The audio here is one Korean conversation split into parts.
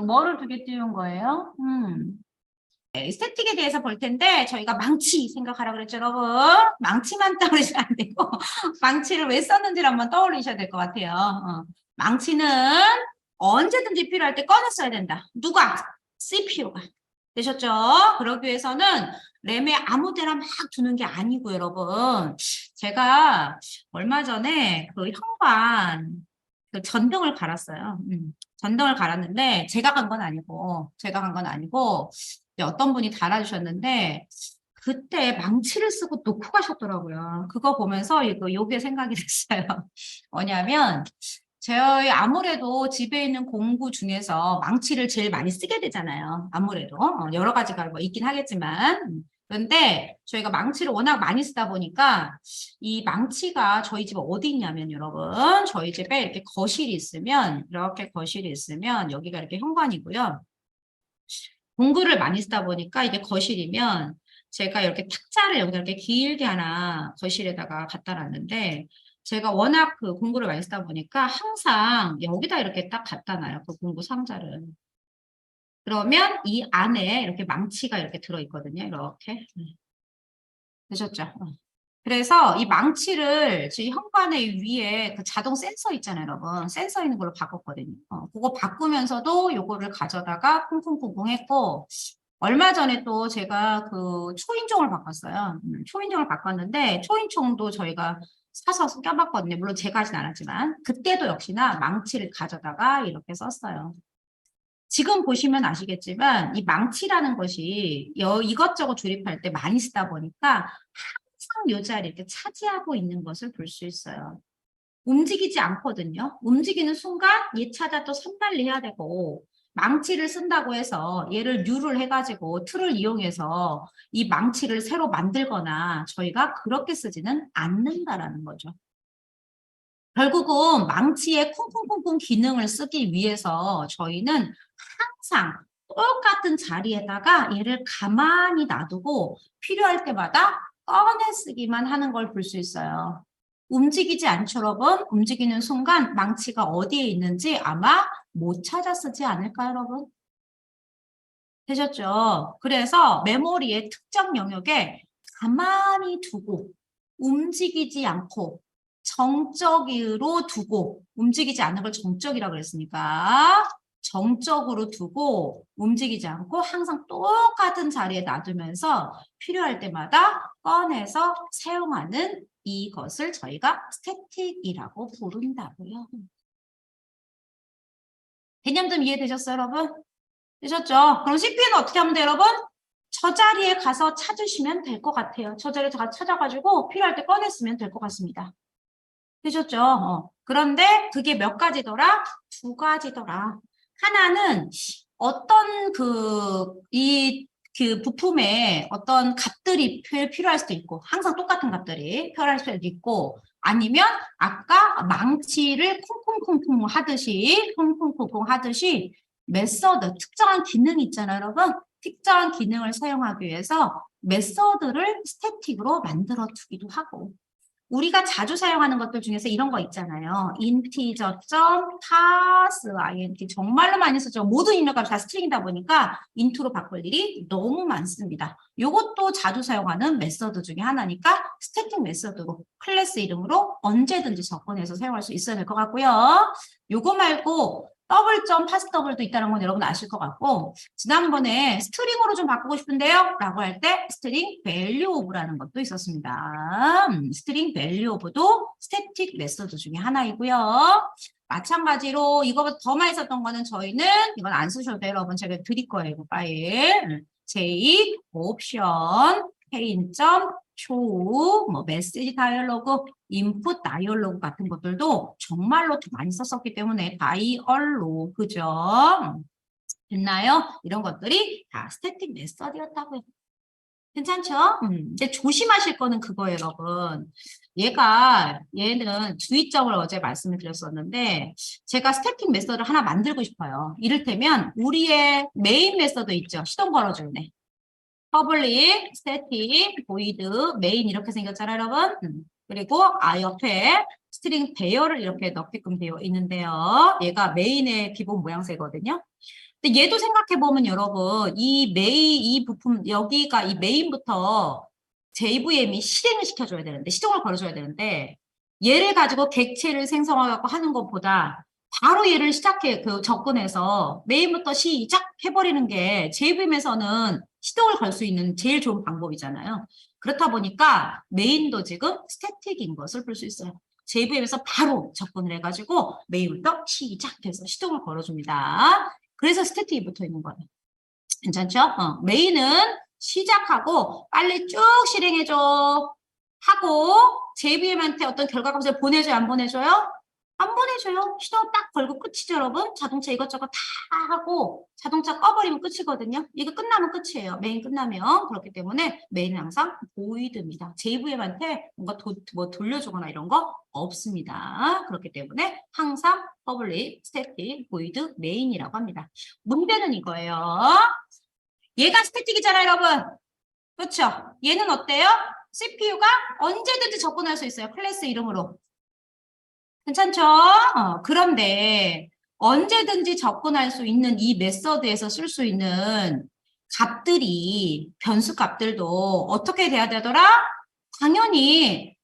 뭐를 두 개 띄운 거예요? 네, 스태틱에 대해서 볼 텐데 저희가 망치 생각하라 그랬죠, 여러분. 망치만 떠올리시면 안 되고 망치를 왜 썼는지를 한번 떠올리셔야 될 것 같아요. 망치는 언제든지 필요할 때 꺼내 써야 된다. 누가? CPU가. 되셨죠? 그러기 위해서는 램에 아무 데나 막 두는 게 아니고 여러분. 제가 얼마 전에 그 현관 그 전등을 갈았어요. 전등을 갈았는데 제가 간 건 아니고 어떤 분이 달아주셨는데 그때 망치를 쓰고 놓고 가셨더라고요. 그거 보면서 요게 생각이 됐어요. 뭐냐면 저희 아무래도 집에 있는 공구 중에서 망치를 제일 많이 쓰게 되잖아요. 아무래도 여러 가지가 뭐 있긴 하겠지만 그런데 저희가 망치를 워낙 많이 쓰다 보니까 이 망치가 저희 집에 어디 있냐면 여러분 저희 집에 이렇게 거실이 있으면 이렇게 거실이 있으면 여기가 이렇게 현관이고요. 공구를 많이 쓰다 보니까 이게 거실이면 제가 이렇게 탁자를 여기다 이렇게 길게 하나 거실에다가 갖다 놨는데 제가 워낙 그 공구를 많이 쓰다 보니까 항상 여기다 이렇게 딱 갖다 놔요. 그 공구 상자를. 그러면 이 안에 이렇게 망치가 이렇게 들어있거든요. 이렇게. 되셨죠? 그래서 이 망치를 지금 현관에 위에 그 자동 센서 있잖아요, 여러분. 센서 있는 걸로 바꿨거든요. 그거 바꾸면서도 요거를 가져다가 쿵쿵쿵쿵 했고, 얼마 전에 또 제가 그 초인종을 바꿨어요. 초인종을 바꿨는데, 초인종도 저희가 사서 껴봤거든요. 물론 제가 하진 않았지만, 그때도 역시나 망치를 가져다가 이렇게 썼어요. 지금 보시면 아시겠지만, 이 망치라는 것이 이것저것 조립할 때 많이 쓰다 보니까, 항상 요 자리 이렇게 차지하고 있는 것을 볼 수 있어요. 움직이지 않거든요. 움직이는 순간 얘 찾아 또 선발해야 되고 망치를 쓴다고 해서 얘를 뉴를 해가지고 툴을 이용해서 이 망치를 새로 만들거나 저희가 그렇게 쓰지는 않는다라는 거죠. 결국은 망치의 쿵쿵쿵쿵 기능을 쓰기 위해서 저희는 항상 똑같은 자리에다가 얘를 가만히 놔두고 필요할 때마다 꺼내 쓰기만 하는 걸 볼 수 있어요. 움직이지 않죠, 여러분? 움직이는 순간 망치가 어디에 있는지 아마 못 찾아 쓰지 않을까요, 여러분? 되셨죠? 그래서 메모리의 특정 영역에 가만히 두고 움직이지 않고 정적으로 두고 움직이지 않는 걸 정적이라고 그랬으니까 정적으로 두고 움직이지 않고 항상 똑같은 자리에 놔두면서 필요할 때마다 꺼내서 사용하는 이것을 저희가 스태틱이라고 부른다고요. 개념 좀 이해되셨어요, 여러분? 되셨죠? 그럼 CPU는 어떻게 하면 돼요, 여러분? 저 자리에 가서 찾으시면 될 것 같아요. 저 자리에 가서 찾아가지고 필요할 때 꺼냈으면 될 것 같습니다. 되셨죠? 그런데 그게 몇 가지더라? 두 가지더라. 하나는 어떤 그 부품에 어떤 값들이 필요할 수도 있고, 항상 똑같은 값들이 필요할 수도 있고, 아니면 아까 망치를 콩콩콩콩 하듯이 메서드, 특정한 기능이 있잖아요, 여러분. 특정한 기능을 사용하기 위해서 메서드를 스태틱으로 만들어 두기도 하고, 우리가 자주 사용하는 것들 중에서 이런 거 있잖아요. integer.parse int 정말로 많이 쓰죠. 모든 입력값이 다 스트링이다 보니까 인트로 바꿀 일이 너무 많습니다. 이것도 자주 사용하는 메서드 중에 하나니까 스태틱 메서드로 클래스 이름으로 언제든지 접근해서 사용할 수 있어야 될 것 같고요. 요거 말고 더블점 파스 더블도 있다는 건 여러분 아실 것 같고 지난번에 스트링으로 좀 바꾸고 싶은데요 라고 할 때 스트링 밸류 오브라는 것도 있었습니다. 스트링 밸류 오브도 스태틱 메서드 중에 하나이고요. 마찬가지로 이거보다 더 많이 썼던 거는 저희는 이건 안 쓰셔도 돼요. 여러분 제가 드릴 거예요. 이거 파일. J 옵션 페인.점 show, 뭐 메시지 다이얼로그, 인풋 다이얼로그 같은 것들도 정말로 많이 썼었기 때문에 다이얼로그죠. 됐나요? 이런 것들이 다 스태틱 메서드였다고요. 괜찮죠? 이제 조심하실 거는 그거예요, 여러분. 얘는 주의점을 어제 말씀을 드렸었는데 제가 스태틱 메서드를 하나 만들고 싶어요. 이를테면 우리의 메인 메서드 있죠? 시동 걸어주네. 퍼블릭, 스태틱, 보이드, 메인 이렇게 생겼잖아요, 여러분. 그리고 옆에 스트링 배열을 이렇게 넣게끔 되어 있는데요. 얘가 메인의 기본 모양새거든요. 근데 얘도 생각해보면 여러분, 이 부품, 여기가 이 메인부터 JVM이 실행을 시켜줘야 되는데, 시동을 걸어줘야 되는데, 얘를 가지고 객체를 생성하고 하는 것보다 바로 얘를 접근해서 메인부터 시작해버리는 게 JVM에서는 시동을 걸 수 있는 제일 좋은 방법이잖아요. 그렇다 보니까 메인도 지금 스태틱인 것을 볼 수 있어요. JVM에서 바로 접근을 해가지고 메인부터 시작해서 시동을 걸어줍니다. 그래서 스태틱이 붙어 있는 거예요. 괜찮죠? 메인은 시작하고 빨리 쭉 실행해줘. 하고 JVM한테 어떤 결과 값을 보내줘요? 안 보내줘요? 안 보내줘요. 시동 딱 걸고 끝이죠, 여러분? 자동차 이것저것 다 하고 자동차 꺼버리면 끝이거든요. 이거 끝나면 끝이에요. 메인 끝나면. 그렇기 때문에 메인은 항상 보이드입니다. JVM한테 뭔가 뭐 돌려주거나 이런 거 없습니다. 그렇기 때문에 항상 퍼블릭, 스태틱, 보이드, 메인이라고 합니다. 문제는 이거예요. 얘가 스태틱이잖아요, 여러분. 그렇죠? 얘는 어때요? CPU가 언제든지 접근할 수 있어요. 클래스 이름으로. 괜찮죠? 그런데 언제든지 접근할 수 있는 이 메서드에서 쓸 수 있는 값들이, 변수 값들도 어떻게 돼야 되더라? 당연히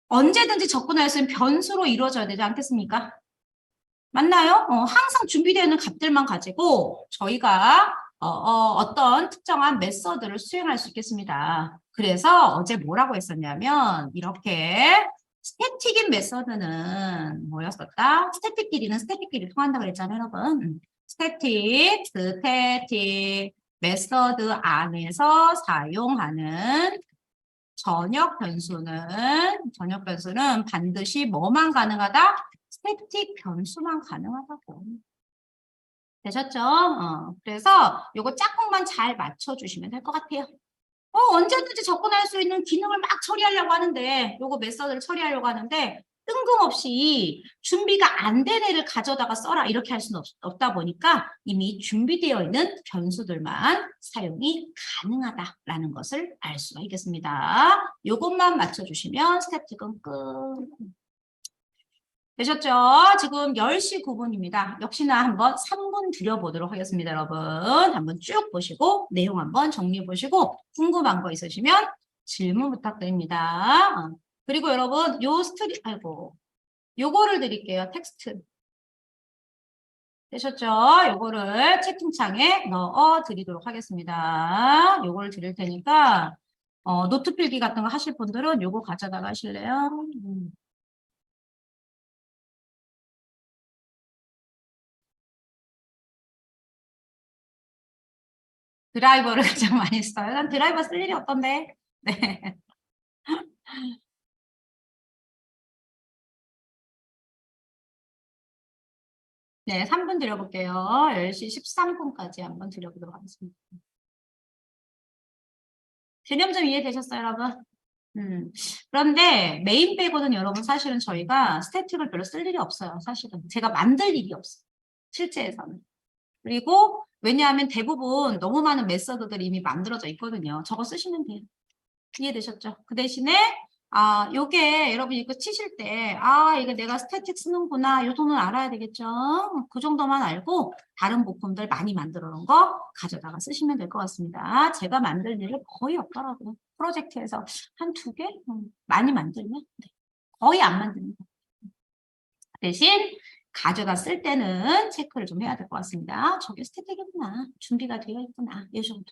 언제든지 접근할 수 있는 변수로 이루어져야 되지 않겠습니까? 맞나요? 항상 준비되어 있는 값들만 가지고 저희가 어떤 특정한 메서드를 수행할 수 있겠습니다. 그래서 어제 뭐라고 했었냐면 이렇게 스태틱인 메서드는 뭐였었다? 스태틱끼리는 스태틱끼리 통한다고 그랬잖아요, 여러분. 스태틱 메서드 안에서 사용하는 전역 변수는 반드시 뭐만 가능하다? 스태틱 변수만 가능하다고. 되셨죠? 그래서 요거 짝꿍만 잘 맞춰주시면 될 것 같아요. 언제든지 접근할 수 있는 기능을 막 처리하려고 하는데, 요거 메서드를 처리하려고 하는데, 뜬금없이 준비가 안 된 애를 가져다가 써라 이렇게 할 수는 없다 보니까 이미 준비되어 있는 변수들만 사용이 가능하다라는 것을 알 수가 있겠습니다. 요것만 맞춰주시면 스태틱은 끝. 되셨죠? 지금 10시 9분입니다. 역시나 한번 3분 드려보도록 하겠습니다, 여러분. 한번 쭉 보시고 내용 한번 정리해 보시고 궁금한 거 있으시면 질문 부탁드립니다. 그리고 여러분 요거를 드릴게요. 텍스트. 되셨죠? 요거를 채팅창에 넣어 드리도록 하겠습니다. 요거를 드릴 테니까 노트 필기 같은 거 하실 분들은 요거 가져다가 하실래요? 드라이버를 가장 많이 써요. 난 드라이버 쓸 일이 없던데. 네. 네, 3분 드려볼게요. 10시 13분까지 한번 드려보도록 하겠습니다. 개념 좀 이해되셨어요, 여러분? 그런데 메인 빼고는 여러분 사실은 저희가 스태틱을 별로 쓸 일이 없어요. 사실은. 제가 만들 일이 없어요. 실제에서는. 그리고 왜냐하면 대부분 너무 많은 메서드들이 이미 만들어져 있거든요. 저거 쓰시면 돼요. 이해되셨죠? 그 대신에 요게 여러분이 이거 치실 때 이거 내가 스태틱 쓰는구나 요 정도는 알아야 되겠죠? 그 정도만 알고 다른 부품들 많이 만들어 놓은 거 가져다가 쓰시면 될 것 같습니다. 제가 만들 일이 거의 없더라고요. 프로젝트에서 한 2개? 많이 만들면 네. 거의 안 만듭니다. 대신 가져다 쓸 때는 체크를 좀 해야 될 것 같습니다. 저게 스태틱이구나. 준비가 되어 있구나. 이 정도.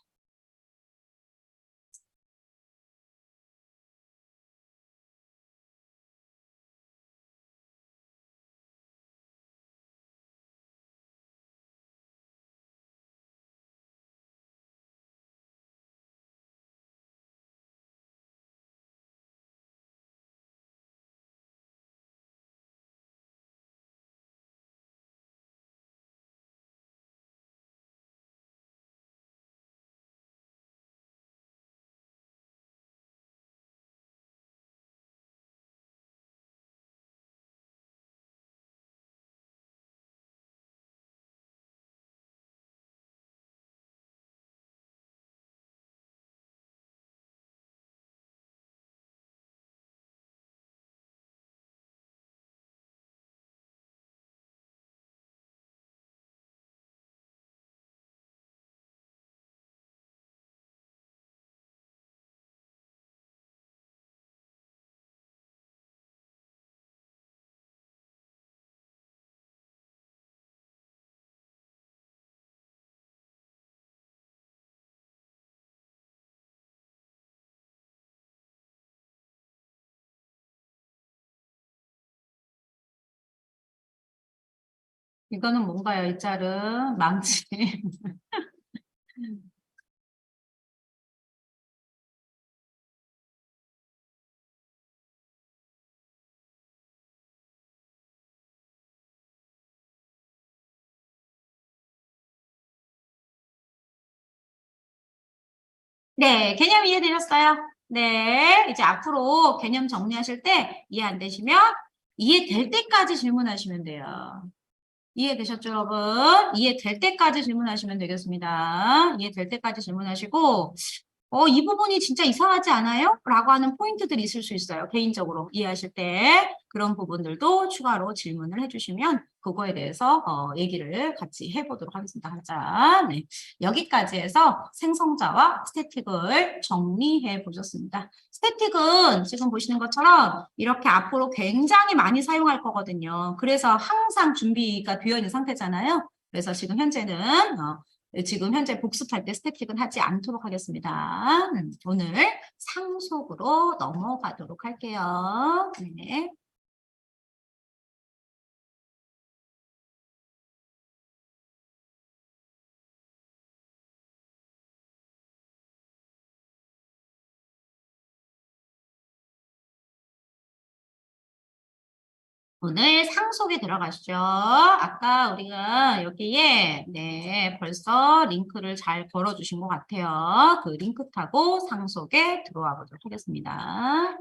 이거는 뭔가요, 이 짤은? 망치. 네, 개념 이해되셨어요? 네, 이제 앞으로 개념 정리하실 때 이해 안 되시면 이해될 때까지 질문하시면 돼요. 이해되셨죠, 여러분? 이해될 때까지 질문하시면 되겠습니다. 이해될 때까지 질문하시고, 이 부분이 진짜 이상하지 않아요? 라고 하는 포인트들이 있을 수 있어요. 개인적으로 이해하실 때. 그런 부분들도 추가로 질문을 해주시면 그거에 대해서 얘기를 같이 해보도록 하겠습니다. 자, 네. 여기까지 해서 생성자와 스태틱을 정리해 보셨습니다. 스태틱은 지금 보시는 것처럼 이렇게 앞으로 굉장히 많이 사용할 거거든요. 그래서 항상 준비가 되어 있는 상태잖아요. 그래서 지금 현재 복습할 때 스태틱은 하지 않도록 하겠습니다. 오늘 상속으로 넘어가도록 할게요. 네. 오늘 상속에 들어가시죠. 아까 우리가 여기에 네 벌써 링크를 잘 걸어주신 것 같아요. 그 링크 타고 상속에 들어와 보도록 하겠습니다.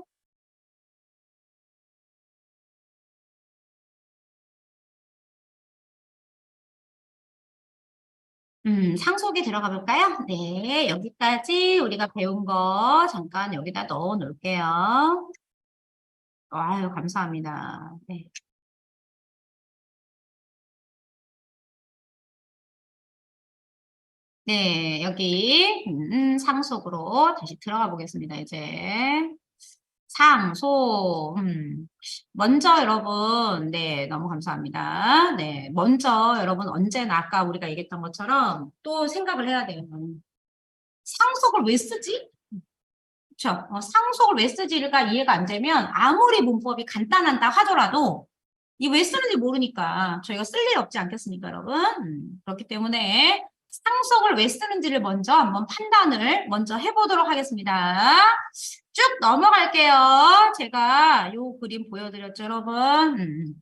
상속에 들어가 볼까요? 네, 여기까지 우리가 배운 거 잠깐 여기다 넣어 놓을게요. 아유, 감사합니다. 네. 네, 여기 상속으로 다시 들어가 보겠습니다. 이제 상속. 먼저 여러분, 네, 너무 감사합니다. 네, 먼저 여러분 언제나 아까 우리가 얘기했던 것처럼 또 생각을 해야 돼요. 상속을 왜 쓰지? 그렇죠? 상속을 왜 쓰지가 이해가 안 되면 아무리 문법이 간단하다 하더라도 이 왜 쓰는지 모르니까 저희가 쓸 일 없지 않겠습니까, 여러분? 그렇기 때문에 상속을 왜 쓰는지를 먼저 한번 판단을 먼저 해보도록 하겠습니다. 쭉 넘어갈게요. 제가 요 그림 보여드렸죠, 여러분?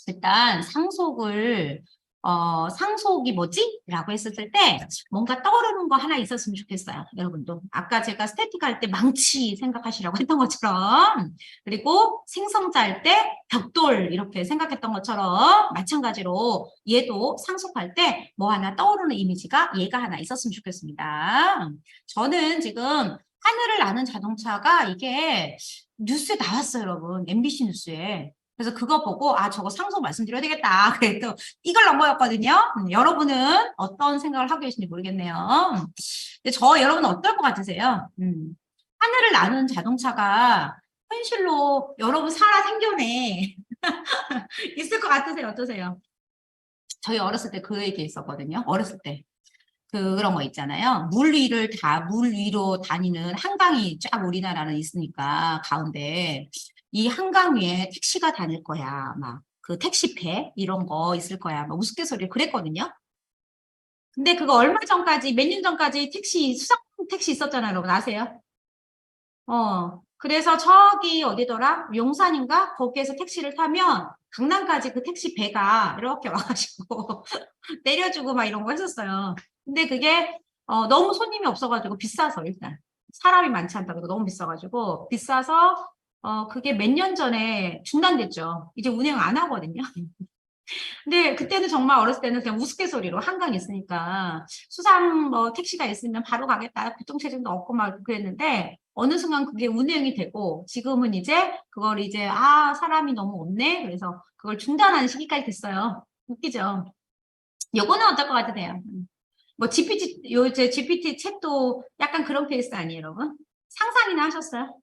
일단 상속이 뭐지? 라고 했을 때 뭔가 떠오르는 거 하나 있었으면 좋겠어요. 여러분도. 아까 제가 스태틱 할 때 망치 생각하시라고 했던 것처럼 그리고 생성자 할 때 벽돌 이렇게 생각했던 것처럼 마찬가지로 얘도 상속할 때 뭐 하나 떠오르는 이미지가 얘가 하나 있었으면 좋겠습니다. 저는 지금 하늘을 나는 자동차가 이게 뉴스에 나왔어요, 여러분. MBC 뉴스에. 그래서 그거 보고 저거 상속 말씀드려야 되겠다. 그래도 이걸 넘어였거든요. 여러분은 어떤 생각을 하고 계신지 모르겠네요. 근데 여러분은 어떨 것 같으세요? 하늘을 나는 자동차가 현실로 여러분 살아 생겨내 있을 것 같으세요? 어떠세요? 저희 어렸을 때 그 얘기 있었거든요. 어렸을 때. 그런 거 있잖아요. 물 위로 다니는 한강이 쫙 우리나라는 있으니까 가운데 이 한강 위에 택시가 다닐 거야. 막 그 택시패 이런 거 있을 거야. 막 우스갯소리를 그랬거든요. 근데 그거 얼마 전까지 몇 년 전까지 수상 택시 있었잖아요. 여러분 아세요? 그래서 저기 어디더라? 용산인가? 거기에서 택시를 타면 강남까지 그 택시 배가 이렇게 와가지고 내려주고 막 이런 거 했었어요. 근데 그게 너무 손님이 없어가지고 비싸서 일단 사람이 많지 않다 그러고 너무 비싸가지고 비싸서 그게 몇 년 전에 중단됐죠. 이제 운행 안 하거든요. 근데 그때는 정말 어렸을 때는 그냥 우스갯소리로 한강 있으니까 수상 뭐 택시가 있으면 바로 가겠다. 교통체증도 없고 막 그랬는데 어느 순간 그게 운행이 되고 지금은 이제 그걸 이제 사람이 너무 없네. 그래서 그걸 중단하는 시기까지 됐어요. 웃기죠. 요거는 어떨 것 같으세요? 뭐 GPT 책도 약간 그런 케이스 아니에요, 여러분? 상상이나 하셨어요?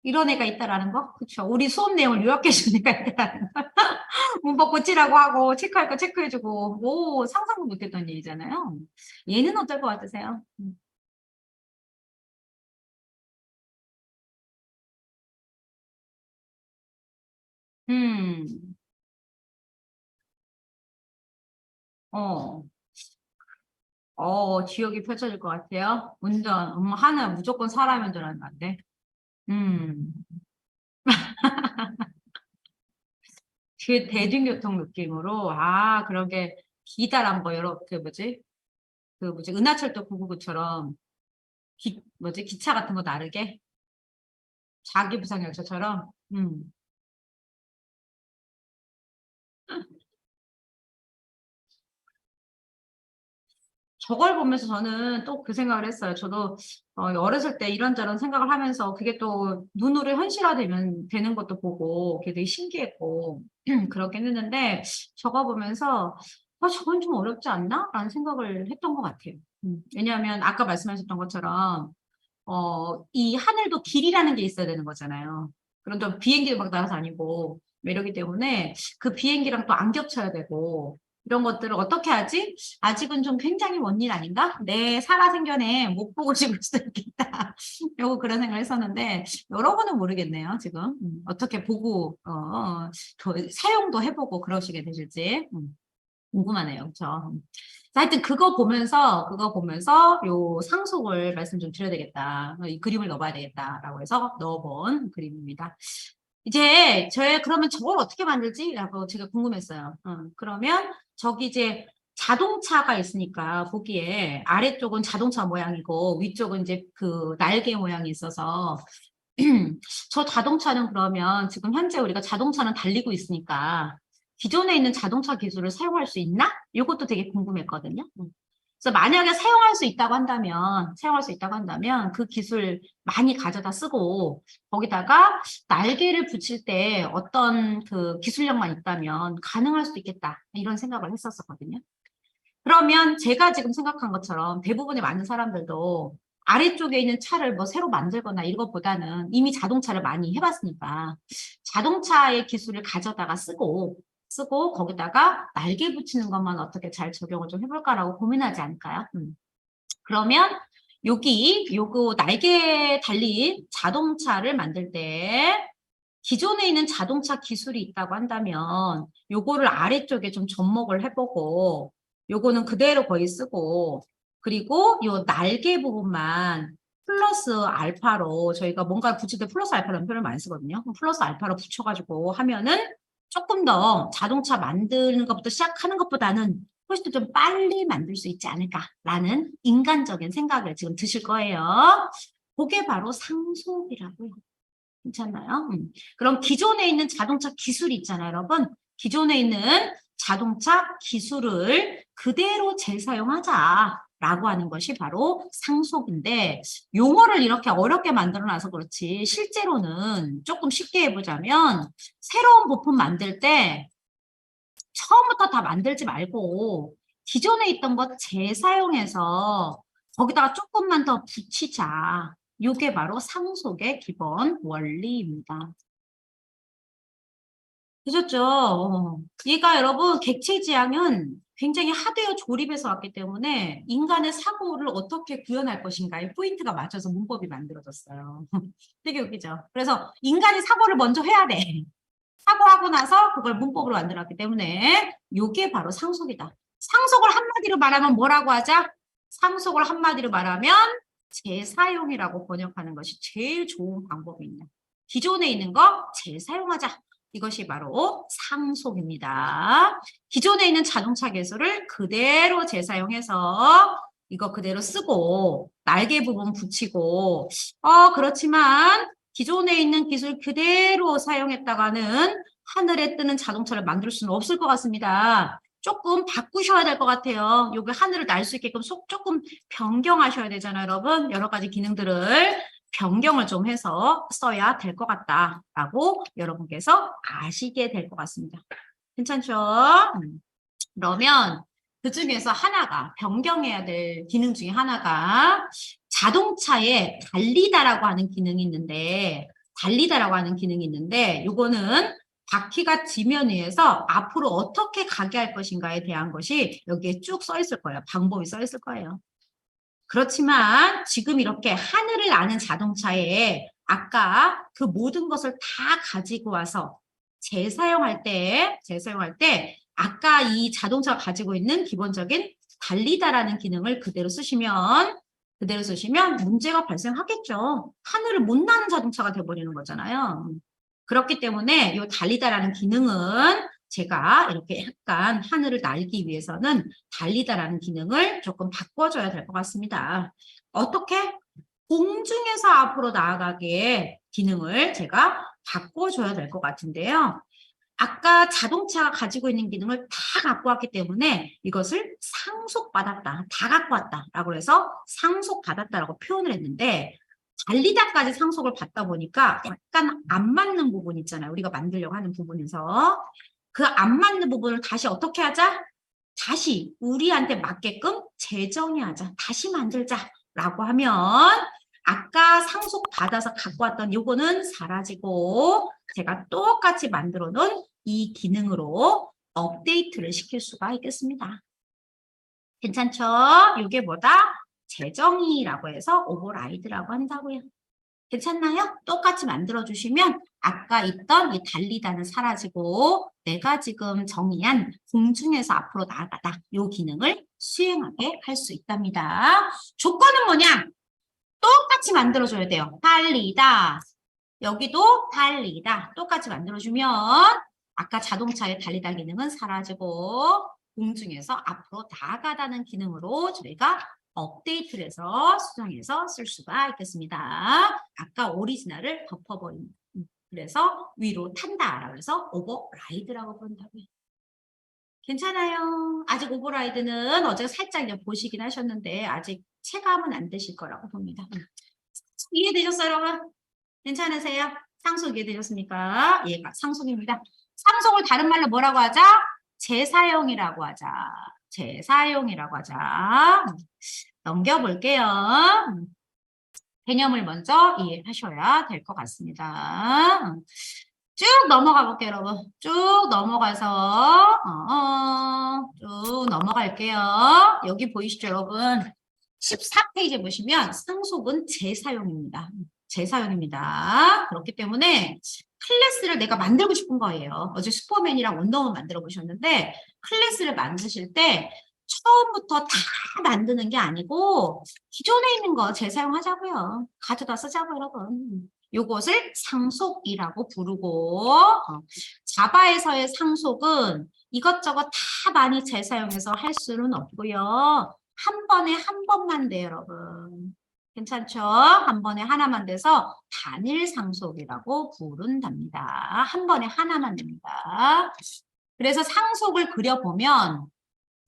이런 애가 있다라는 거? 그쵸. 우리 수업 내용을 요약해 주는 애가 있다라는 거. 문법 고치라고 하고 체크할 거 체크해주고 상상도 못했던 일이잖아요. 얘는 어떨 것 같으세요? 음, 어, 지옥이 펼쳐질 것 같아요. 운전, 하는 무조건 사람 운전하는 건데. 음, 그 대중교통 느낌으로, 그러게, 기다란 거, 여러, 은하철도 999처럼, 기차 같은 거 나르게? 자기 부상열차처럼? 저걸 보면서 저는 또 그 생각을 했어요. 저도 어렸을 때 이런저런 생각을 하면서 그게 또 눈으로 현실화되면 되는 것도 보고 그게 되게 신기했고 그렇긴 했는데 저거 보면서 저건 좀 어렵지 않나? 라는 생각을 했던 것 같아요. 왜냐하면 아까 말씀하셨던 것처럼 이 하늘도 길이라는 게 있어야 되는 거잖아요. 그런 좀 비행기도 막 날아다니고 이러기 때문에 그 비행기랑 또 안 겹쳐야 되고 이런 것들을 어떻게 하지? 아직은 좀 굉장히 먼 일 아닌가? 내 살아생전에 못 보고 싶을 수도 있겠다. 요거 그런 생각을 했었는데 여러분은 모르겠네요. 지금 어떻게 보고 더 사용도 해보고 그러시게 되실지 궁금하네요. 그렇죠? 하여튼 그거 보면서 요 상속을 말씀 좀 드려야 되겠다. 이 그림을 넣어봐야 되겠다라고 해서 넣어본 그림입니다. 이제 그러면 저걸 어떻게 만들지? 라고 제가 궁금했어요. 그러면 저기 이제 자동차가 있으니까 보기에 아래쪽은 자동차 모양이고 위쪽은 이제 그 날개 모양이 있어서 저 자동차는 그러면 지금 현재 우리가 자동차는 달리고 있으니까 기존에 있는 자동차 기술을 사용할 수 있나? 이것도 되게 궁금했거든요. 그래서 만약에 사용할 수 있다고 한다면 그 기술 많이 가져다 쓰고 거기다가 날개를 붙일 때 어떤 그 기술력만 있다면 가능할 수도 있겠다. 이런 생각을 했었거든요. 그러면 제가 지금 생각한 것처럼 대부분의 많은 사람들도 아래쪽에 있는 차를 뭐 새로 만들거나 이것보다는 이미 자동차를 많이 해봤으니까 자동차의 기술을 가져다가 쓰고 거기다가 날개 붙이는 것만 어떻게 잘 적용을 좀 해볼까라고 고민하지 않을까요? 그러면 요거 날개 달린 자동차를 만들 때 기존에 있는 자동차 기술이 있다고 한다면 요거를 아래쪽에 좀 접목을 해보고 요거는 그대로 거의 쓰고 그리고 요 날개 부분만 플러스 알파로 저희가 뭔가 붙일 때 플러스 알파라는 표현을 많이 쓰거든요. 플러스 알파로 붙여가지고 하면은 조금 더 자동차 만드는 것부터 시작하는 것보다는 훨씬 더 좀 빨리 만들 수 있지 않을까라는 인간적인 생각을 지금 드실 거예요. 그게 바로 상속이라고요. 괜찮나요? 그럼 기존에 있는 자동차 기술이 있잖아요, 여러분. 기존에 있는 자동차 기술을 그대로 재사용하자라고 하는 것이 바로 상속인데 용어를 이렇게 어렵게 만들어놔서 그렇지 실제로는 조금 쉽게 해보자면 새로운 부품 만들 때 처음부터 다 만들지 말고 기존에 있던 것 재사용해서 거기다가 조금만 더 붙이자. 이게 바로 상속의 기본 원리입니다. 되셨죠? 얘가 여러분 객체지향은 굉장히 하드웨어 조립에서 왔기 때문에 인간의 사고를 어떻게 구현할 것인가에 포인트가 맞춰서 문법이 만들어졌어요. 되게 웃기죠? 그래서 인간이 사고를 먼저 해야 돼. 사고하고 나서 그걸 문법으로 만들었기 때문에 이게 바로 상속이다. 상속을 한마디로 말하면 뭐라고 하자? 상속을 한마디로 말하면 재사용이라고 번역하는 것이 제일 좋은 방법입니다. 기존에 있는 거 재사용하자. 이것이 바로 상속입니다. 기존에 있는 자동차 기술을 그대로 재사용해서 이거 그대로 쓰고 날개 부분 붙이고 그렇지만 기존에 있는 기술 그대로 사용했다가는 하늘에 뜨는 자동차를 만들 수는 없을 것 같습니다. 조금 바꾸셔야 될 것 같아요. 요게 하늘을 날 수 있게끔 조금 변경하셔야 되잖아요, 여러분. 여러 가지 기능들을 변경을 좀 해서 써야 될 것 같다라고 여러분께서 아시게 될 것 같습니다. 괜찮죠? 그러면 그 중에서 하나가 변경해야 될 기능 중에 하나가 자동차에 달리다라고 하는 기능이 있는데 요거는 바퀴가 지면 위에서 앞으로 어떻게 가게 할 것인가에 대한 것이 여기에 쭉 써 있을 거예요. 방법이 써 있을 거예요. 그렇지만 지금 이렇게 하늘을 나는 자동차에 아까 그 모든 것을 다 가지고 와서 재사용할 때 아까 이 자동차가 가지고 있는 기본적인 달리다라는 기능을 그대로 쓰시면 문제가 발생하겠죠. 하늘을 못 나는 자동차가 돼버리는 거잖아요. 그렇기 때문에 이 달리다라는 기능은 제가 이렇게 약간 하늘을 날기 위해서는 달리다라는 기능을 조금 바꿔줘야 될 것 같습니다. 어떻게? 공중에서 앞으로 나아가게 기능을 제가 바꿔줘야 될 것 같은데요. 아까 자동차가 가지고 있는 기능을 다 갖고 왔기 때문에 이것을 상속받았다, 다 갖고 왔다라고 해서 상속받았다라고 표현을 했는데 달리다까지 상속을 받다 보니까 약간 안 맞는 부분 있잖아요. 우리가 만들려고 하는 부분에서 그 안 맞는 부분을 다시 어떻게 하자? 다시 우리한테 맞게끔 재정의하자. 다시 만들자라고 하면 아까 상속받아서 갖고 왔던 요거는 사라지고 제가 똑같이 만들어 놓은 이 기능으로 업데이트를 시킬 수가 있겠습니다. 괜찮죠? 이게 뭐다? 재정의라고 해서 오버라이드라고 한다고요. 괜찮나요? 똑같이 만들어주시면 아까 있던 이 달리다는 사라지고 내가 지금 정의한 공중에서 앞으로 나아가다 이 기능을 수행하게 할 수 있답니다. 조건은 뭐냐? 똑같이 만들어줘야 돼요. 달리다. 여기도 달리다. 똑같이 만들어주면 아까 자동차의 달리다 기능은 사라지고 공중에서 앞으로 나아가다는 기능으로 저희가 업데이트를 해서 수정해서 쓸 수가 있겠습니다. 아까 오리지널을 덮어버립니다. 그래서 위로 탄다라고 해서 오버라이드라고 부른다고요. 괜찮아요. 아직 오버라이드는 어제 살짝 이제 보시긴 하셨는데 아직 체감은 안 되실 거라고 봅니다. 이해되셨어요, 여러분? 괜찮으세요? 상속 이해되셨습니까? 얘가 상속입니다. 상속을 다른 말로 뭐라고 하자? 재사용이라고 하자. 재사용이라고 하자. 넘겨볼게요. 개념을 먼저 이해하셔야 될 것 같습니다. 쭉 넘어가 볼게요, 여러분. 쭉 넘어가서 쭉 넘어갈게요. 여기 보이시죠, 여러분? 14페이지 보시면 상속은 재사용입니다. 재사용입니다. 그렇기 때문에 클래스를 내가 만들고 싶은 거예요. 어제 슈퍼맨이랑 원더우먼 만들어 보셨는데 클래스를 만드실 때 처음부터 다 만드는 게 아니고 기존에 있는 거 재사용하자고요. 가져다 쓰자고요, 여러분. 요것을 상속이라고 부르고 자바에서의 상속은 이것저것 다 많이 재사용해서 할 수는 없고요. 한 번에 한 번만 돼요, 여러분. 괜찮죠? 한 번에 하나만 돼서 단일 상속이라고 부른답니다. 한 번에 하나만 됩니다. 그래서 상속을 그려보면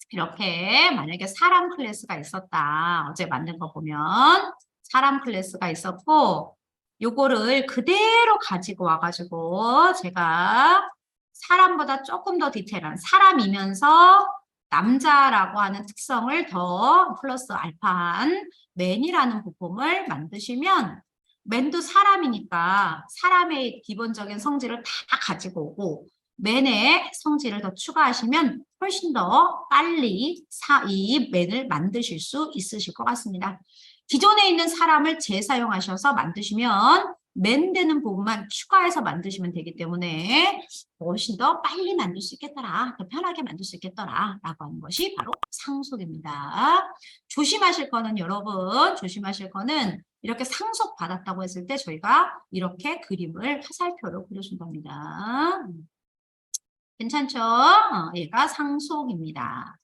이렇게 만약에 사람 클래스가 있었다. 어제 만든 거 보면 사람 클래스가 있었고 요거를 그대로 가지고 와가지고 제가 사람보다 조금 더 디테일한 사람이면서 남자라고 하는 특성을 더 플러스 알파한 맨이라는 부품을 만드시면 맨도 사람이니까 사람의 기본적인 성질을 다 가지고 오고 맨의 성질을 더 추가하시면 훨씬 더 빨리 이 맨을 만드실 수 있으실 것 같습니다. 기존에 있는 사람을 재사용하셔서 만드시면 맨 되는 부분만 추가해서 만드시면 되기 때문에 훨씬 더 빨리 만들 수 있겠더라, 더 편하게 만들 수 있겠더라 라고 하는 것이 바로 상속입니다. 조심하실 거는 여러분, 조심하실 거는 이렇게 상속 받았다고 했을 때 저희가 이렇게 그림을 화살표로 그려준답니다. 괜찮죠? 얘가 상속입니다.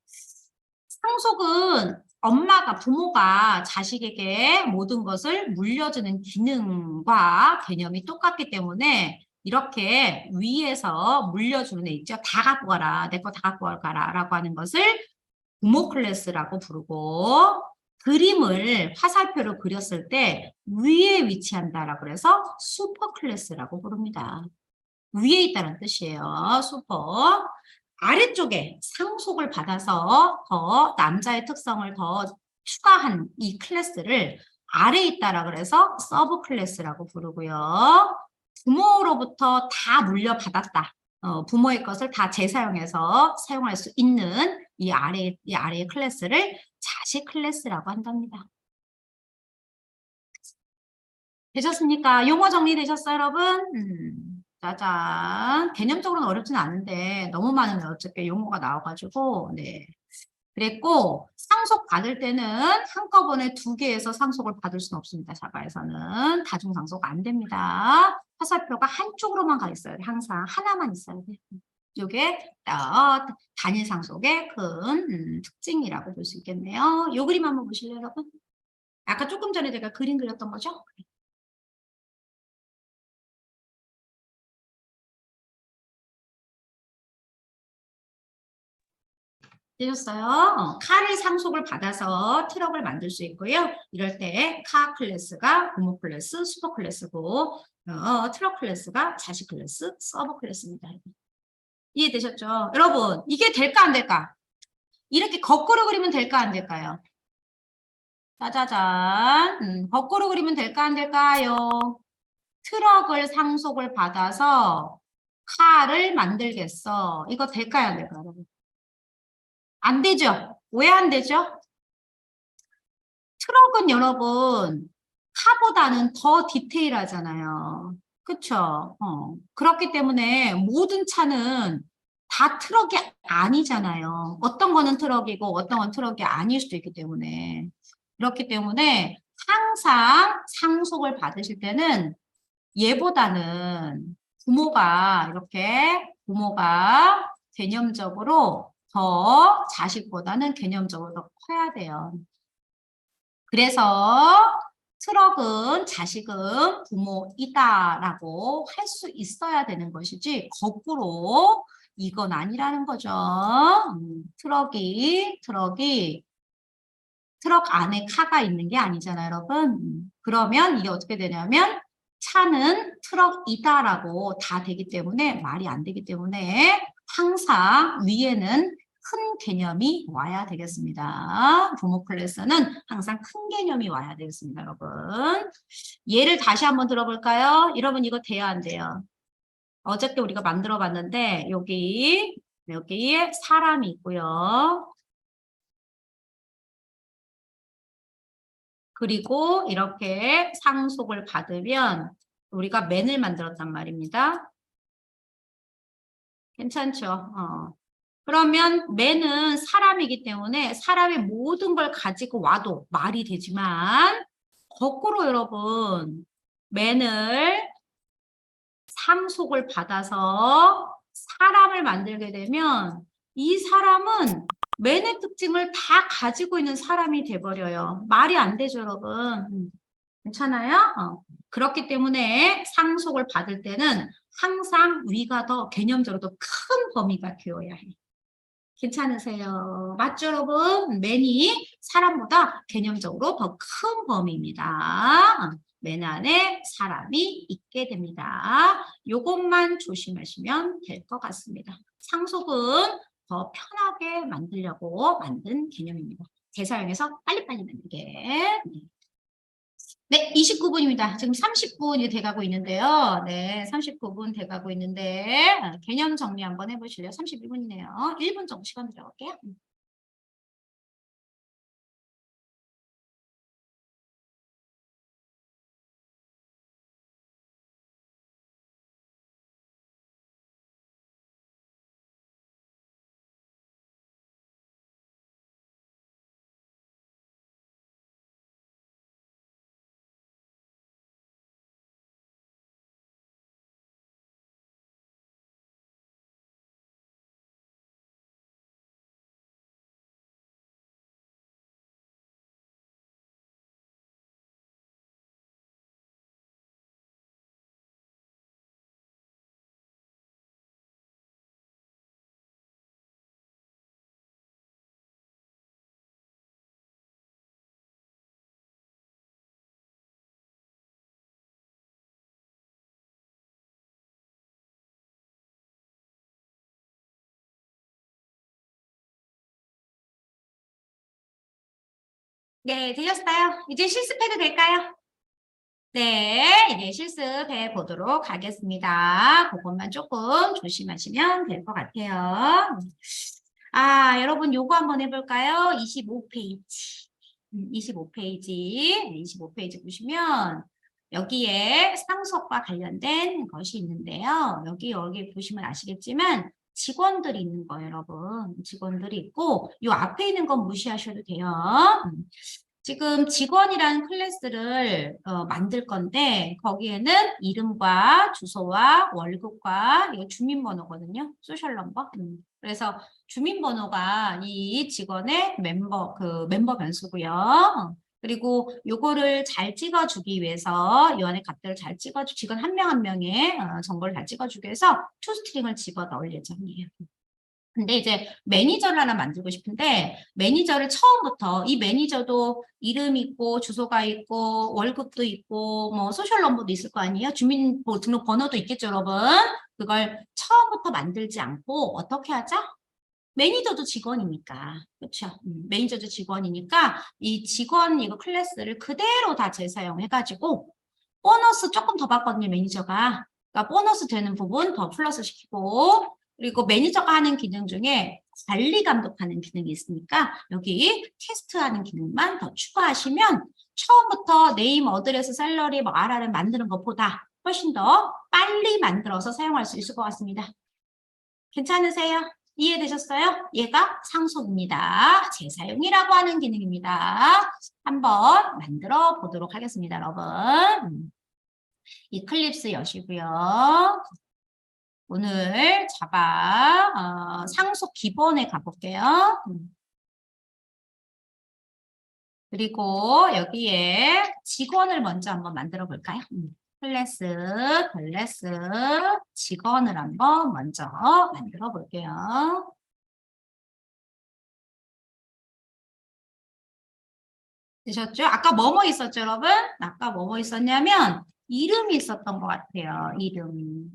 상속은 엄마가, 부모가 자식에게 모든 것을 물려주는 기능과 개념이 똑같기 때문에 이렇게 위에서 물려주는 애 있죠? 다 갖고 가라, 내 거 다 갖고 가라 라고 하는 것을 부모 클래스라고 부르고 그림을 화살표로 그렸을 때 위에 위치한다라고 해서 슈퍼 클래스라고 부릅니다. 위에 있다는 뜻이에요. 슈퍼. 아래쪽에 상속을 받아서 더 남자의 특성을 더 추가한 이 클래스를 아래에 있다라 그래서 서브 클래스라고 부르고요. 부모로부터 다 물려받았다. 부모의 것을 다 재사용해서 사용할 수 있는 이 아래의 클래스를 자식 클래스라고 한답니다. 되셨습니까? 용어 정리되셨어요, 여러분? 짜잔. 개념적으로는 어렵진 않은데 너무 많은 어차피 용어가 나와가지고 네. 그랬고 상속 받을 때는 한꺼번에 2개에서 상속을 받을 수는 없습니다. 자가에서는 다중상속 안 됩니다. 화살표가 한쪽으로만 가 있어야 돼. 항상 하나만 있어야 돼. 이게 단일 상속의 큰 특징이라고 볼 수 있겠네요. 이 그림 한번 보실래요, 여러분? 아까 조금 전에 제가 그림 그렸던 거죠? 되셨어요? 카를 상속을 받아서 트럭을 만들 수 있고요. 이럴 때 카 클래스가 부모 클래스, 슈퍼 클래스고 트럭 클래스가 자식 클래스, 서버 클래스입니다. 이해되셨죠? 여러분, 이게 될까 안 될까? 이렇게 거꾸로 그리면 될까 안 될까요? 짜자잔. 거꾸로 그리면 될까 안 될까요? 트럭을 상속을 받아서 카를 만들겠어. 이거 될까요 안 될까요, 여러분? 안 되죠? 왜 안 되죠? 트럭은 여러분 카보다는 더 디테일하잖아요. 그쵸? 그렇기 때문에 모든 차는 다 트럭이 아니잖아요. 어떤 거는 트럭이고 어떤 건 트럭이 아닐 수도 있기 때문에. 그렇기 때문에 항상 상속을 받으실 때는 얘보다는 부모가 개념적으로 더 자식보다는 개념적으로 더 커야 돼요. 그래서 트럭은 자식은 부모이다라고 할 수 있어야 되는 것이지 거꾸로 이건 아니라는 거죠. 트럭 안에 카가 있는 게 아니잖아요, 여러분. 그러면 이게 어떻게 되냐면 차는 트럭이다라고 다 되기 때문에 말이 안 되기 때문에 항상 위에는 큰 개념이 와야 되겠습니다. 부모 클래스는 항상 큰 개념이 와야 되겠습니다, 여러분. 예를 다시 한번 들어볼까요? 여러분 이거 돼야 안 돼요? 어저께 우리가 만들어 봤는데 여기에 사람이 있고요. 그리고 이렇게 상속을 받으면 우리가 맨을 만들었단 말입니다. 괜찮죠? 그러면 맨은 사람이기 때문에 사람의 모든 걸 가지고 와도 말이 되지만 거꾸로 여러분 맨을 상속을 받아서 사람을 만들게 되면 이 사람은 맨의 특징을 다 가지고 있는 사람이 돼버려요. 말이 안 되죠, 여러분. 괜찮아요? 그렇기 때문에 상속을 받을 때는 항상 위가 더 개념적으로 큰 범위가 되어야 해. 괜찮으세요? 맞죠, 여러분? 맨이 사람보다 개념적으로 더 큰 범위입니다. 맨 안에 사람이 있게 됩니다. 요것만 조심하시면 될 것 같습니다. 상속은 더 편하게 만들려고 만든 개념입니다. 대사용해서 빨리빨리 만들게. 네, 29분입니다. 지금 30분이 돼가고 있는데요. 네, 39분 돼가고 있는데 개념 정리 한번 해보실래요? 31분이네요. 1분 정도 시간 들어갈게요. 네, 되셨어요? 이제 실습해도 될까요? 네, 이제 실습해 보도록 하겠습니다. 그것만 조금 조심하시면 될 것 같아요. 여러분 요거 한번 해볼까요? 25페이지. 25페이지. 25페이지 보시면 여기에 상속과 관련된 것이 있는데요. 여기 보시면 아시겠지만 직원들이 있는 거예요, 여러분. 직원들이 있고 이 앞에 있는 건 무시하셔도 돼요. 지금 직원이라는 클래스를 만들 건데 거기에는 이름과 주소와 월급과 이거 주민번호거든요. 소셜 넘버. 그래서 주민번호가 이 직원의 멤버 변수고요. 그리고 요거를 잘 찍어주기 위해서 요 안에 값들을 잘 찍어주 직원 한 명 한 명의 정보를 잘 찍어주기 위해서 투스트링을 집어 넣을 예정이에요. 근데 이제 매니저를 하나 만들고 싶은데 매니저를 처음부터 이 매니저도 이름 있고 주소가 있고 월급도 있고 뭐 소셜 넘버도 있을 거 아니에요? 주민등록 번호도 있겠죠, 여러분? 그걸 처음부터 만들지 않고 어떻게 하죠? 매니저도 직원이니까 그렇죠? 매니저도 직원이니까 이 직원 이거 클래스를 그대로 다 재사용해가지고 보너스 조금 더 받거든요, 매니저가. 그러니까 보너스 되는 부분 더 플러스 시키고 그리고 매니저가 하는 기능 중에 관리 감독하는 기능이 있으니까 여기 테스트하는 기능만 더 추가하시면 처음부터 네임, 어드레스, 샐러리, 뭐 RR을 만드는 것보다 훨씬 더 빨리 만들어서 사용할 수 있을 것 같습니다. 괜찮으세요? 이해되셨어요? 얘가 상속입니다. 재사용이라고 하는 기능입니다. 한번 만들어 보도록 하겠습니다, 여러분. 이클립스 여시고요. 오늘 자바 상속 기본에 가볼게요. 그리고 여기에 직원을 먼저 한번 만들어 볼까요? 클래스 직원을 한번 먼저 만들어 볼게요. 되셨죠? 아까 뭐뭐 있었죠, 여러분? 아까 뭐뭐 있었냐면 이름이 있었던 것 같아요. 이름.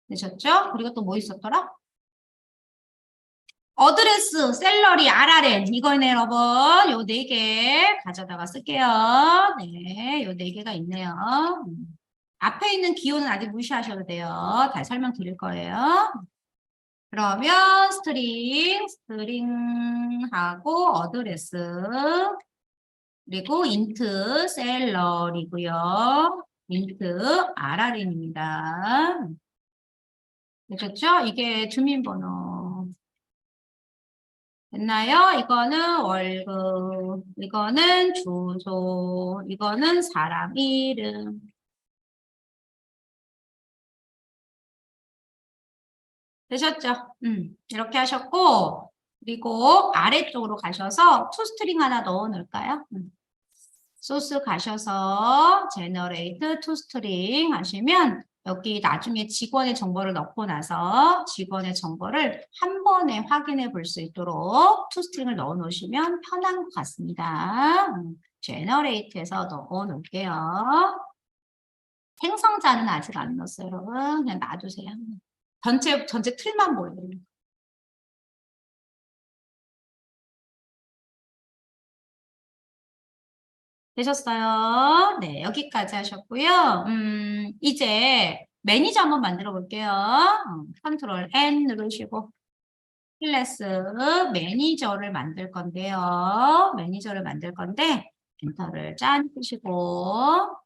되셨죠? 그리고 또 뭐 있었더라? 어드레스, 샐러리, RRN 이거네, 여러분. 요 4개 가져다가 쓸게요. 네, 요 4개가 있네요. 앞에 있는 기호는 아직 무시하셔도 돼요. 다시 설명드릴 거예요. 그러면 스트링하고 어드레스 그리고 인트 셀러리고요. 인트 RRN입니다. 되셨죠? 이게 주민번호. 됐나요? 이거는 월급, 이거는 주소, 이거는 사람 이름. 되셨죠? 이렇게 하셨고, 그리고 아래쪽으로 가셔서 투스트링 하나 넣어 놓을까요? 소스 가셔서 제너레이트 투스트링 하시면 여기 나중에 직원의 정보를 넣고 나서 직원의 정보를 한 번에 확인해 볼 수 있도록 투스트링을 넣어 놓으시면 편한 것 같습니다. 제너레이트에서 넣어 놓을게요. 생성자는 아직 안 넣었어요, 여러분. 그냥 놔두세요. 전체 틀만 보여요. 되셨어요? 네, 여기까지 하셨고요. 이제 매니저 한번 만들어 볼게요. 컨트롤 N 누르시고 클래스 매니저를 만들 건데요. 매니저를 만들 건데 엔터를 짠 끄시고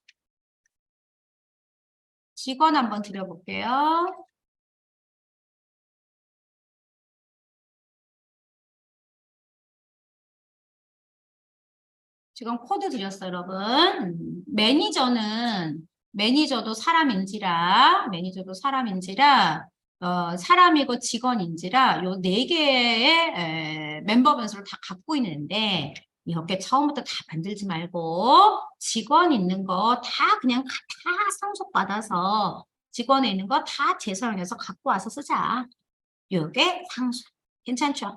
직원 한번 드려볼게요. 지금 코드 드렸어요, 여러분. 매니저도 사람인지라 사람이고 직원인지라 요 4개의 멤버 변수를 다 갖고 있는데 이렇게 처음부터 다 만들지 말고 직원 있는 거 다 그냥 다 상속받아서 직원에 있는 거 다 재사용해서 갖고 와서 쓰자. 요게 상속. 괜찮죠?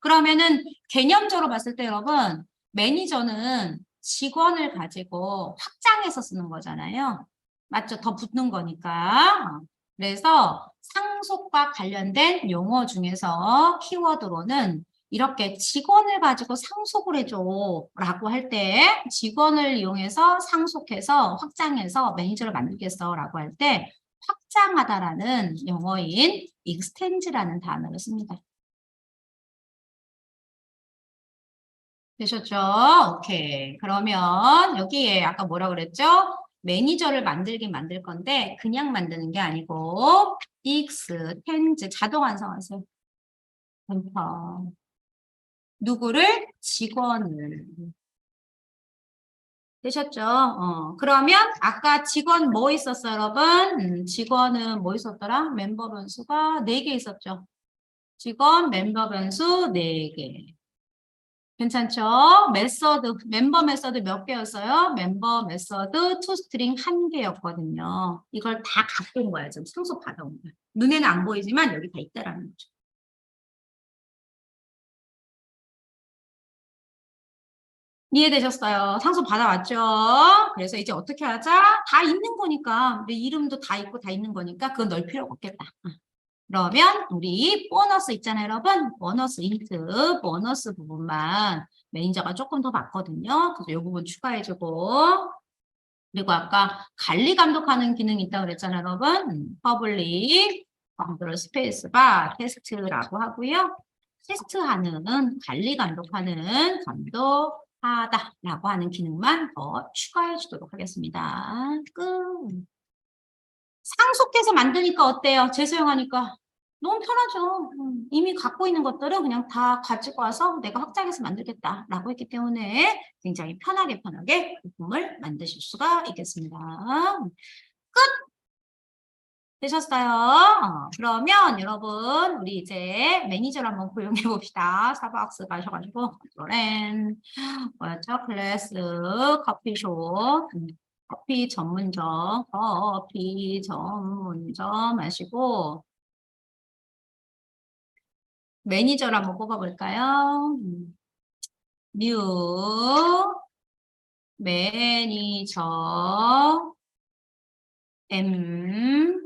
그러면은 개념적으로 봤을 때 여러분 매니저는 직원을 가지고 확장해서 쓰는 거잖아요. 맞죠? 더 붙는 거니까. 그래서 상속과 관련된 용어 중에서 키워드로는 이렇게 직원을 가지고 상속을 해줘 라고 할 때 직원을 이용해서 상속해서 확장해서 매니저를 만들겠어 라고 할 때 확장하다라는 용어인 extend라는 단어를 씁니다. 되셨죠? 오케이. 그러면 여기에 아까 뭐라 그랬죠? 매니저를 만들긴 만들 건데 그냥 만드는 게 아니고 extends 자동 완성하세요. 엔터. 누구를? 직원을. 되셨죠? 그러면 아까 직원 뭐 있었어요, 여러분? 직원은 뭐 있었더라? 멤버 변수가 4개 있었죠. 직원 멤버 변수 4개. 괜찮죠? 메서드, 멤버 메서드 몇 개였어요? 멤버 메서드 toString 1개였거든요. 이걸 다 갖고 온 거야, 지금 상속 받아온 거야. 눈에는 안 보이지만 여기 다 있다라는 거죠. 이해되셨어요? 상속 받아왔죠? 그래서 이제 어떻게 하자? 다 있는 거니까. 내 이름도 다 있고 다 있는 거니까 그건 넣을 필요가 없겠다. 그러면 우리 보너스 있잖아요, 여러분. 보너스 인트, 보너스 부분만 매니저가 조금 더 봤거든요. 그래서 이 부분 추가해주고. 그리고 아까 관리 감독하는 기능이 있다고 그랬잖아요, 여러분. 퍼블릭, 컨트롤 스페이스바, 테스트라고 하고요. 테스트하는, 관리 감독하는, 감독하다라고 하는 기능만 더 추가해 주도록 하겠습니다. 끝. 상속해서 만드니까 어때요? 재사용하니까. 너무 편하죠. 이미 갖고 있는 것들은 그냥 다 가지고 와서 내가 확장해서 만들겠다라고 했기 때문에 굉장히 편하게 부품을 만드실 수가 있겠습니다. 끝! 되셨어요? 그러면 여러분 우리 이제 매니저를 한번 고용해 봅시다. 스타벅스 가셔가지고 뭐였죠? 클래스 커피숍 커피 전문점 하시고 매니저를 한번 뽑아볼까요? 뉴 매니저 M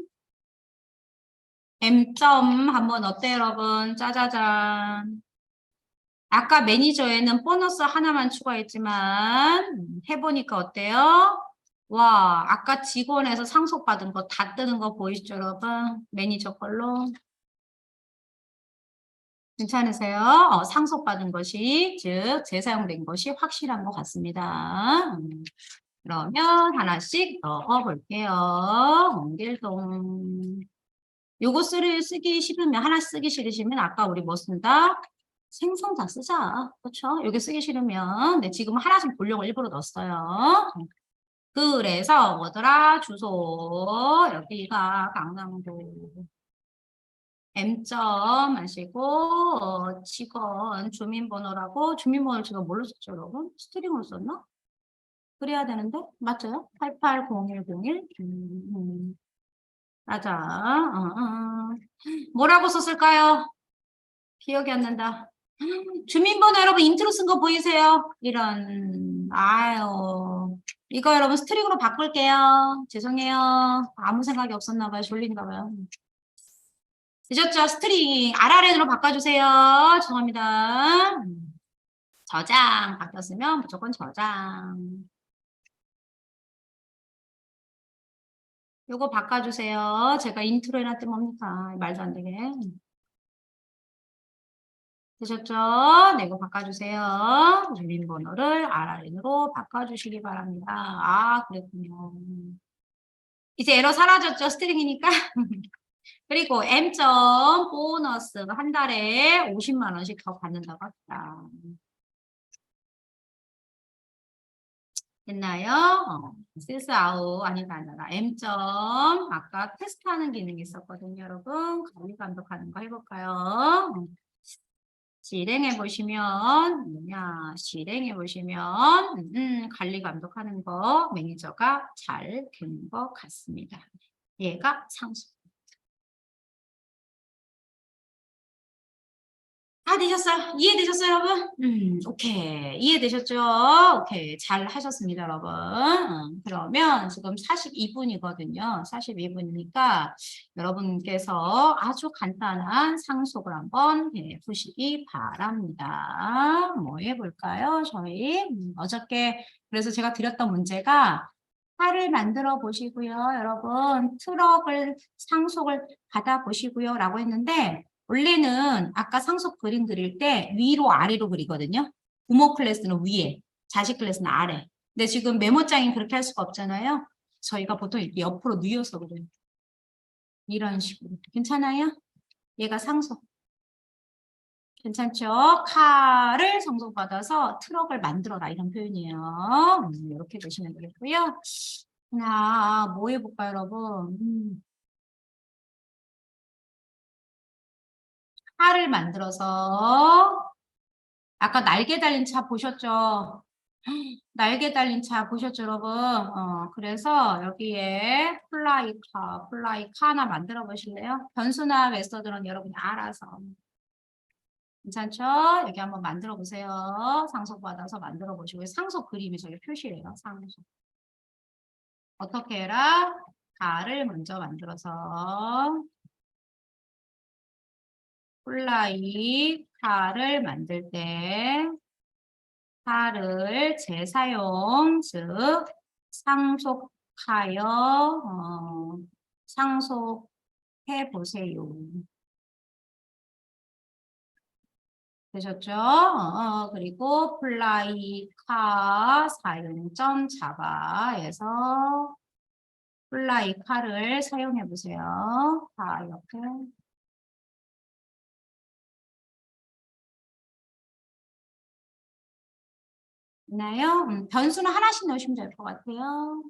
한번 어때요, 여러분? 짜자잔. 아까 매니저에는 보너스 하나만 추가했지만 해보니까 어때요? 와, 아까 직원에서 상속받은 거 다 뜨는 거 보이시죠, 여러분? 매니저 걸로. 괜찮으세요? 상속받은 것이, 즉 재사용된 것이 확실한 것 같습니다. 그러면 하나씩 넣어볼게요. 옮길동. 요거 쓰기 싫으면, 하나 쓰기 싫으시면 아까 우리 뭐 쓴다? 생성 다 쓰자. 그렇죠? 여기 쓰기 싫으면 네, 지금 하나씩 보려고 일부러 넣었어요. 그래서 뭐더라? 주소 여기가 강남구 M점 하시고 직원 주민번호라고 주민번호 제가 뭘로 썼죠, 여러분? 스트링으로 썼나? 그래야 되는데 맞아요? 880101 맞아. 뭐라고 썼을까요? 기억이 안 난다. 주민번호 여러분 인트로 쓴 거 보이세요? 이런 아유 이거 여러분 스트링으로 바꿀게요. 죄송해요. 아무 생각이 없었나 봐요. 졸린가 봐요. 되셨죠? 스트링 RRN으로 바꿔주세요. 죄송합니다. 저장 바뀌었으면 무조건 저장. 요거 바꿔주세요. 제가 인트로 해놨더니 뭡니까? 말도 안 되게. 되셨죠? 네, 이거 바꿔주세요. 주민번호를 RRN으로 바꿔주시기 바랍니다. 아, 그랬군요. 이제 에러 사라졌죠? 스트링이니까. 그리고 M.점 보너스 한 달에 50만 원씩 더 받는다고 합니다. 됐나요? 실스 아웃 아니다. M.점 아까 테스트하는 기능이 있었거든요, 여러분. 관리 감독하는 거 해볼까요? 실행해 보시면 실행해 보시면 관리 감독하는 거 매니저가 잘 되는 것 같습니다. 얘가 상수. 다 되셨어요? 이해되셨어요, 여러분? 오케이. 이해되셨죠? 오케이. 잘 하셨습니다, 여러분. 그러면 지금 42분이거든요. 42분이니까 여러분께서 아주 간단한 상속을 한번 해보시기 바랍니다. 뭐 해볼까요? 저희 어저께 그래서 제가 드렸던 문제가 차를 만들어 보시고요. 여러분 트럭을 상속을 받아 보시고요. 라고 했는데 원래는 아까 상속 그림 그릴 때 위로 아래로 그리거든요. 부모 클래스는 위에, 자식 클래스는 아래. 근데 지금 메모장이 그렇게 할 수가 없잖아요. 저희가 보통 이렇게 옆으로 뉘어서 그래요. 이런 식으로. 괜찮아요? 얘가 상속. 괜찮죠? 칼을 상속받아서 트럭을 만들어라 이런 표현이에요. 이렇게 보시면 되겠고요. 하나 뭐 해볼까요, 여러분? 칼을 만들어서 아까 날개 달린 차 보셨죠? 날개 달린 차 보셨죠, 여러분? 그래서 여기에 플라이카 하나 만들어 보실래요? 변수나 메서드는 여러분이 알아서. 괜찮죠? 여기 한번 만들어 보세요. 상속받아서 만들어 보시고 상속 그림이 저기 표시래요. 상속. 어떻게 해라? 가를 먼저 만들어서 플라이카를 만들 때 카를 재사용, 즉 상속하여 상속해 보세요. 되셨죠? 그리고 플라이카 사용점 자바에서 플라이카를 사용해 보세요. 자, 이렇게. 있나요? 변수는 하나씩 넣으시면 될 것 같아요.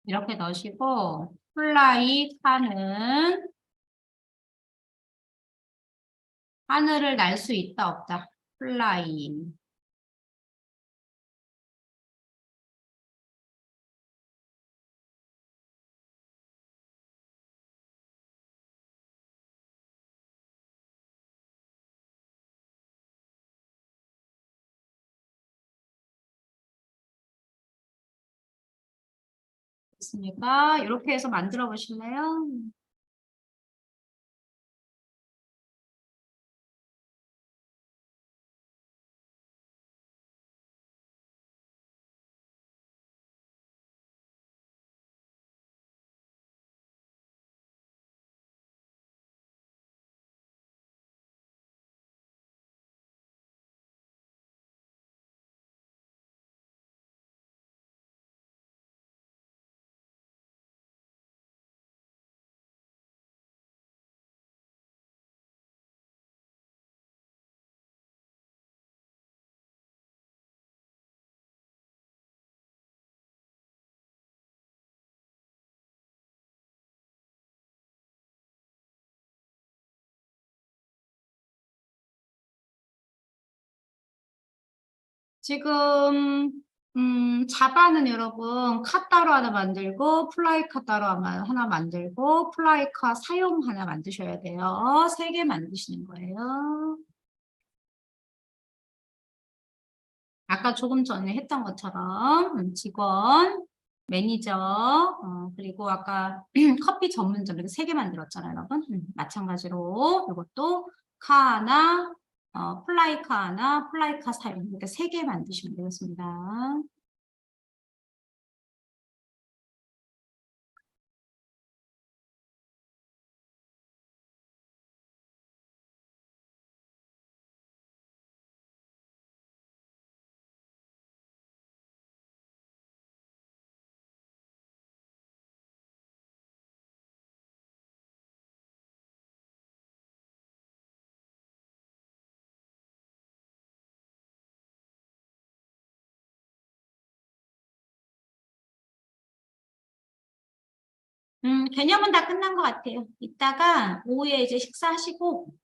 이렇게 넣으시고 플라이카는 하늘을 날 수 있다 없다. 플라이. 됐습니까? 이렇게 해서 만들어 보실래요? 지금 자바는 여러분 카 따로 하나 만들고 플라이카 따로 하나 만들고 플라이카 사용 하나 만드셔야 돼요. 3개 만드시는 거예요. 아까 조금 전에 했던 것처럼 직원, 매니저, 그리고 아까 커피 전문점 이렇게 3개 만들었잖아요, 여러분. 마찬가지로 이것도 카 하나, 플라이카 하나, 플라이카 사용 이렇게 3개 만드시면 되겠습니다. 개념은 다 끝난 것 같아요. 이따가 오후에 이제 식사하시고,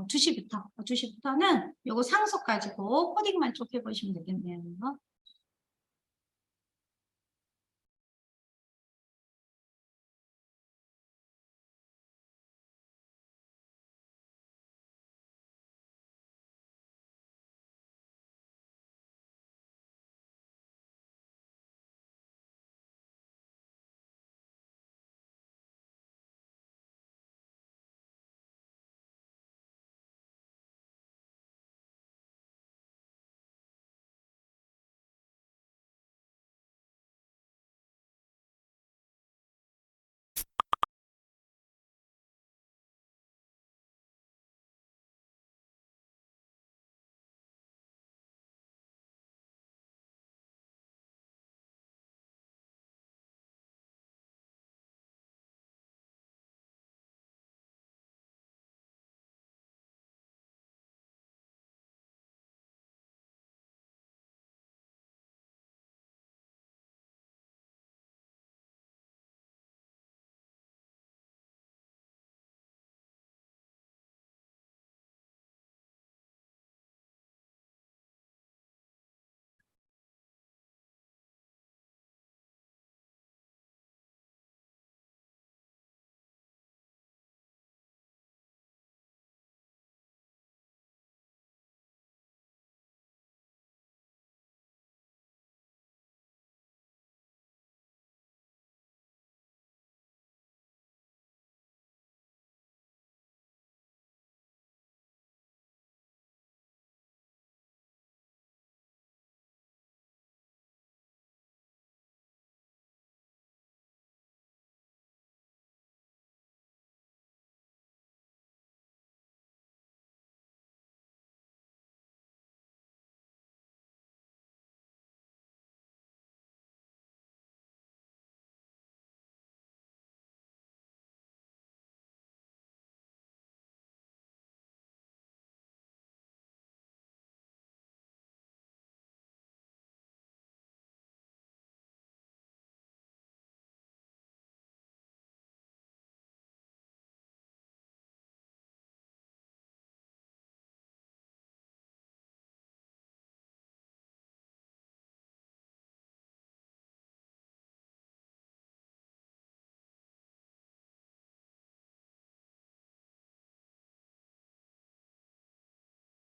2시부터는 요거 상속 가지고 코딩만 쭉 해보시면 되겠네요.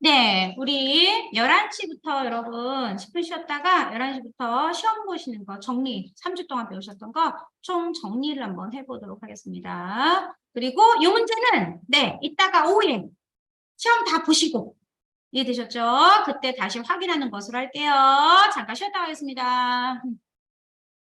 네, 우리 11시부터 여러분 10분 쉬었다가 11시부터 시험 보시는 거 정리, 3주 동안 배우셨던 거 총 정리를 한번 해보도록 하겠습니다. 그리고 이 문제는 네, 이따가 오후에 시험 다 보시고 이해되셨죠? 그때 다시 확인하는 것으로 할게요. 잠깐 쉬었다 가겠습니다.